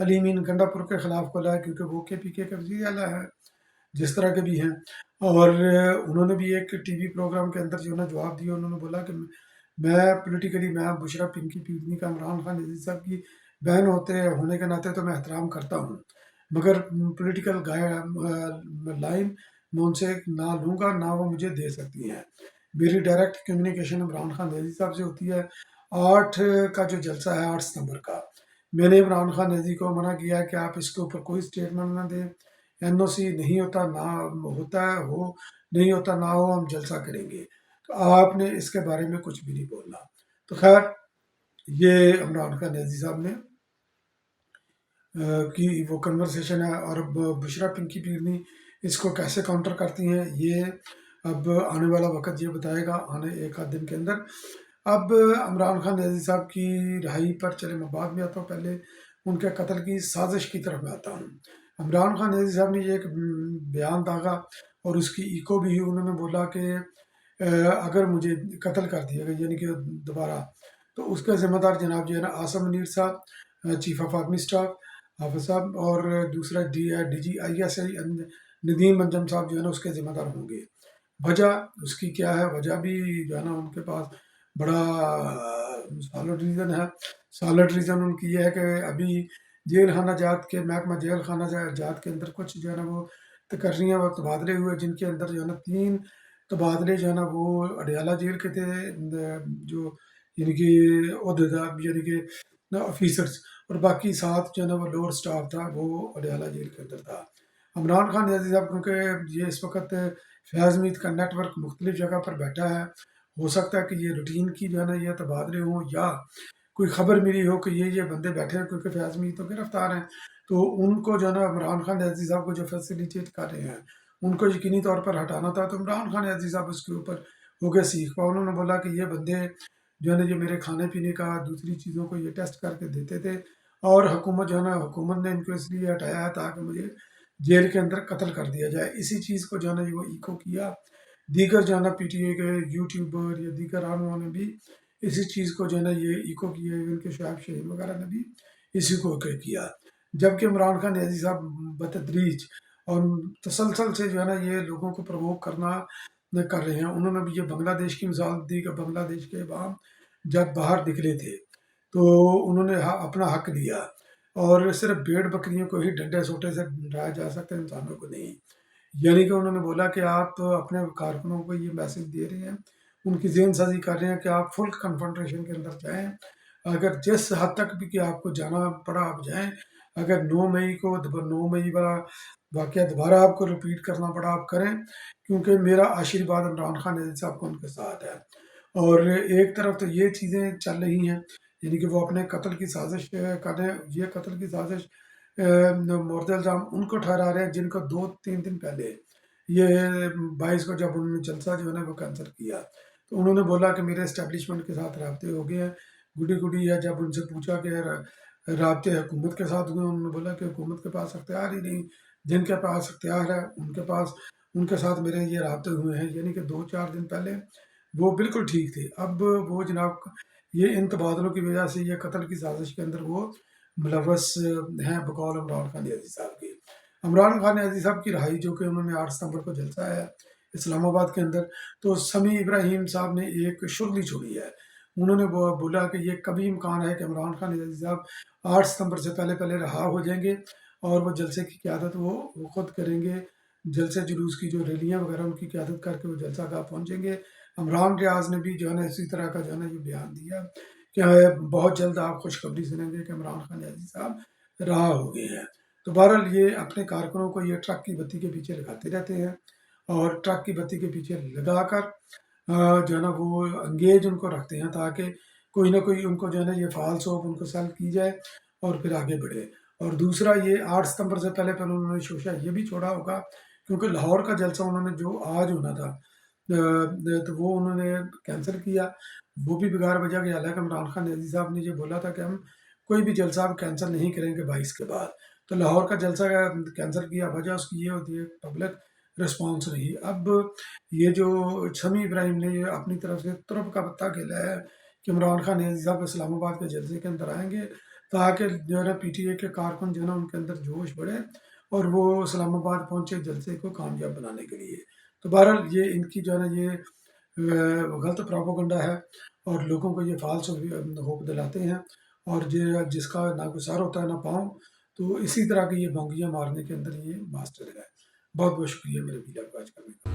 علی مین گنڈاپور کے خلاف کھولا ہے کیونکہ وہ کے پی کے وزیر اعلیٰ ہیں، جس طرح کے بھی ہیں۔ اور انہوں نے بھی ایک ٹی وی پروگرام کے اندر جو ہے نا جواب دیا، انہوں نے بولا کہ میں پولیٹیکلی میں بشرا پنکی پیرنی کا عمران خان عزیز صاحب کی بہن ہونے کے ناطے تو میں احترام کرتا ہوں، مگر پولیٹیکل لائن میں ان سے نہ لوں گا نہ وہ مجھے دے سکتی ہیں۔ میری ڈائریکٹ کمیونیکیشن عمران خان عزیز صاحب سے ہوتی ہے۔ 8 کا جو جلسہ ہے 8 ستمبر کا، میں نے عمران خان عزیز کو منع کیا کہ آپ اس کے اوپر کوئی اسٹیٹمنٹ نہ دیں، این او سی نہیں ہوتا نہ ہوتا ہے، ہو نہیں ہوتا نہ ہو، ہم جلسہ کریں گے، تو آپ نے اس کے بارے میں کچھ بھی نہیں بولنا۔ تو خیر یہ عمران خان عزیز صاحب نے کی وہ کنورسیشن ہے، اور اب بشرا پنکی پیرنی اس کو کیسے کاؤنٹر کرتی ہیں یہ اب آنے والا وقت یہ بتائے گا، آنے ایک آدھ دن کے اندر۔ اب عمران خان عزیز صاحب کی رہائی پر چلے میں بعد میں آتا ہوں، پہلے ان کے قتل کی سازش کی طرف میں آتا ہوں۔ عمران خان عزیز صاحب نے یہ ایک بیان داغا اور اس کی ایکو بھی انہوں نے بولا کہ اگر مجھے قتل کر دیا گیا یعنی کہ دوبارہ، تو اس کا ذمہ دار جناب جو ہے نا آصم منیر صاحب، چیف آف آرمی اسٹاف حافظ صاحب، اور دوسرا D G I S I Nadeem Anjum صاحب جو ہے نا اس کے ذمہ دار ہوں گے۔ وجہ اس کی کیا ہے؟ وجہ بھی جو ہے نا ان کے پاس بڑا سالڈ ریزن ہے۔ سالڈ ریزن ان کی یہ ہے کہ ابھی جیل خانہ جات کے محکمہ جیل خانہ جات کے اندر کچھ جو ہے نا وہ تقرریاں اور تبادلے ہوئے، جن کے اندر جو ہے نا 3 تبادلے جو ہے نا وہ اڈیالہ جیل کے تھے، جو یعنی کہ عہدیدار یعنی کہ آفیسرس، اور باقی 7 جو ہے نا وہ لوور سٹاف تھا، وہ اڈیالہ جیل کے اندر تھا۔ عمران خان عزیز صاحب کیونکہ یہ اس وقت فیاض مید کا نیٹ ورک مختلف جگہ پر بیٹھا ہے، ہو سکتا ہے کہ یہ روٹین کی جو ہے نا یہ تبادلے ہوں، یا کوئی خبر ملی ہو کہ یہ بندے بیٹھے ہیں، کیونکہ فیاض مید تو گرفتار ہیں، تو ان کو جو ہے نا عمران خان عزیز صاحب کو جو فیسیلیٹیٹ کر رہے ہیں ان کو یقینی طور پر ہٹانا تھا، تو عمران خان عزیز صاحب اس کے اوپر ہو گئے سیکھ پا۔ انہوں نے بولا کہ یہ بندے جو ہے نا یہ میرے کھانے پینے کا دوسری چیزوں کو یہ ٹیسٹ کر کے دیتے تھے، اور حکومت جو ہے نا حکومت نے ان کو اس لیے ہٹایا ہے تاکہ مجھے جیل کے اندر قتل کر دیا جائے۔ اسی چیز کو جو ہے نا وہ ایکو کیا، دیگر جو ہے نا پی ٹی اے کے یوٹیوبر یا دیگر رہنما نے بھی اسی چیز کو جو ہے نا یہ ایکو کیا، ان کے شعیب شہین وغیرہ نے بھی اسی کو کیا، جبکہ عمران خان عزیز صاحب بتدریج اور تسلسل سے جو ہے نا یہ لوگوں کو پرووک کرنا کر رہے ہیں۔ انہوں نے بھی یہ بنگلہ دیش کی مثال دی کہ بنگلہ دیش کے عوام جب باہر نکلے تھے تو انہوں نے اپنا حق لیا، اور صرف بھیڑ بکریوں کو ہی ڈنڈے سوٹے سے ڈرایا جا سکتا ہے، انسانوں کو نہیں۔ یعنی کہ انہوں نے بولا کہ آپ اپنے کارکنوں کو یہ میسج دے رہے ہیں، ان کی ذہن سازی کر رہے ہیں کہ آپ فل کنفرنٹریشن کے اندر جائیں، اگر جس حد تک بھی کہ آپ کو جانا پڑا آپ جائیں، اگر 9 مئی کو 9 مئی والا واقعہ دوبارہ آپ کو ریپیٹ کرنا پڑا آپ کریں، کیونکہ میرا آشیرواد عمران خان عزیز صاحب کو ان کے ساتھ ہے۔ اور ایک طرف تو یہ چیزیں چل رہی ہیں، یعنی کہ وہ اپنے قتل کی سازش کریں، یہ قتل کی سازش مورد الزام ان کو ٹھہرا رہے ہیں جن کو 2-3 دن پہلے یہ 22 کو جب انہوں نے جلسہ جو ہے نا وہ کینسل کیا، تو انہوں نے بولا کہ میرے اسٹیبلشمنٹ کے ساتھ رابطے ہو گئے ہیں۔ گڈی ہے، جب ان سے پوچھا کہ رابطے حکومت کے ساتھ ہوئے، انہوں نے بولا کہ حکومت کے پاس اختیار ہی نہیں، جن کے پاس اختیار ہے ان کے ساتھ میرے یہ رابطے ہوئے ہیں، یعنی کہ 2-4 دن پہلے وہ بالکل ٹھیک تھے۔ اب وہ جناب یہ ان تبادلوں کی وجہ سے یہ قتل کی سازش کے اندر وہ ملوث ہیں بقول عمران خان عزیز صاحب کی۔ عمران خان عزیز صاحب کی رہائی جو کہ انہوں نے 8 ستمبر کو جلسہ ہے اسلام آباد کے اندر، تو سمیع ابراہیم صاحب نے ایک شغلی چھوڑی ہے۔ انہوں نے بولا کہ یہ کبھی امکان ہے کہ عمران خان عزیز صاحب 8 ستمبر سے پہلے رہا ہو جائیں گے، اور وہ جلسے کی قیادت وہ خود کریں گے، جلسے جلوس کی جو ریلیاں وغیرہ ان کی قیادت کر کے وہ جلسہ گاہ پہنچیں گے۔ عمران ریاض نے بھی جو ہے نا اسی طرح کا جو ہے نا یہ بیان دیا کہ بہت جلد آپ خوشخبری سنیں گے کہ عمران خان عزیز صاحب رہا ہو گئے ہیں۔ تو بہرحال یہ اپنے کارکنوں کو یہ ٹرک کی بتی کے پیچھے لگاتے رہتے ہیں، اور ٹرک کی بتی کے پیچھے لگا کر جو ہے نا وہ انگیج ان کو رکھتے ہیں تاکہ کوئی نہ کوئی ان کو جو ہے نا یہ فعال سوپ ان کو سیل کی جائے اور پھر آگے بڑھے۔ اور دوسرا یہ 8 ستمبر سے پہلے انہوں نے شوشہ یہ بھی چھوڑا ہوگا، کیونکہ لاہور کا جلسہ انہوں نے جو آج ہونا تھا تو وہ انہوں نے کینسل کیا، وہ بھی بغیر وجہ کے۔ حالانکہ عمران خان عزیز صاحب نے یہ بولا تھا کہ ہم کوئی بھی جلسہ ہم کینسل نہیں کریں گے 22 کے بعد، تو لاہور کا جلسہ کینسل کیا، وجہ اس کی یہ ہوتی ہے پبلک رسپانس نہیں۔ اب یہ جو سمیع ابراہیم نے یہ اپنی طرف سے ترپ کا پتہ کھیلا ہے کہ عمران خان نیازی صاحب اسلام آباد کے جلسے کے اندر آئیں گے، تاکہ جو ہے نا پی ٹی اے کے کارکن جو ہے نا ان کے اندر جوش بڑھے اور وہ اسلام آباد پہنچے جلسے کو کامیاب بنانے کے لیے۔ تو بہرحال یہ ان کی جو ہے نا یہ غلط پراپوگنڈا ہے، اور لوگوں کو یہ فالس ہوپ دلاتے ہیں، اور جس کا نہ گسار ہوتا ہے نہ پاؤں، تو اسی طرح کی یہ بھونگیاں مارنے کے اندر یہ ماسٹر ہے۔ بہت بہت شکریہ میرے ویڈیو کو واچ کرنے کا۔